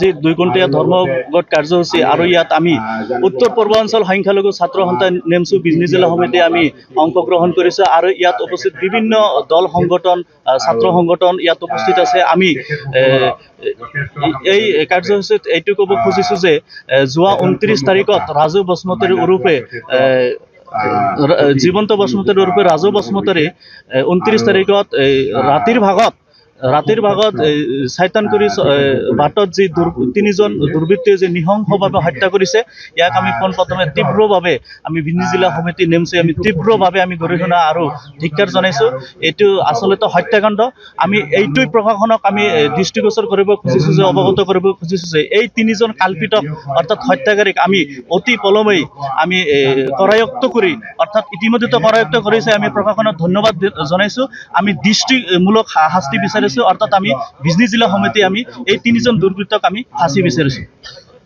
যি 2 ঘণ্টীয়া ধৰ্মঘট কাৰ্যসূচী আৰু ইয়াত আমি উত্তৰ পূৰ্বাঞ্চল সংখ্যালঘু ছাত্ৰ সন্থা নেমচু বিজনী জিলা সমিতি আমি অংশগ্ৰহণ কৰিছোঁ আৰু ইয়াত উপস্থিত বিভিন্ন দল সংগঠন ছাত্ৰ সংগঠন ইয়াত উপস্থিত আছে। আমি এই কাৰ্যসূচীত এইটো ক'ব খুজিছোঁ যে যোৱা 29 তাৰিখত ৰাজু বসুমতাৰী ওৰফে জীৱন্ত বসুমতাৰী ওৰফে ৰাজু বসুমতাৰী 29 তাৰিখত ৰাতিৰ ভাগত চাইতানকুৰি বাটত যি 3জন দুৰ্বৃত্তই যে নৃশংসভাৱে হত্যা কৰিছে, ইয়াক আমি পোনপ্ৰথমে তীব্ৰভাৱে আমি বিজনী জিলা সমিতি নেমচি আমি তীব্ৰভাৱে আমি গৰিহণা আৰু ধিক্কাৰ জনাইছোঁ। এইটো আচলতে হত্যাকাণ্ড। আমি এইটোই প্ৰশাসনক আমি দৃষ্টিগোচৰ কৰিব খুজিছোঁ যে অৱগত কৰিব খুজিছোঁ যে এই 3জন কাল্পিতক অৰ্থাৎ হত্যাকাৰীক আমি অতি পলমেই আমি কৰায়ত্ব কৰি অৰ্থাৎ ইতিমধ্যে কৰায়ত্ব কৰিছে। আমি প্ৰশাসনক ধন্যবাদ জনাইছোঁ। আমি দৃষ্টিমূলক শাস্তি বিচাৰিছোঁ, অৰ্থাৎ আমি বিজনী জিলা সমিতি আমি এই 3জন দুৰ্বৃত্তক আমি ফাঁচি বিচাৰিছোঁ।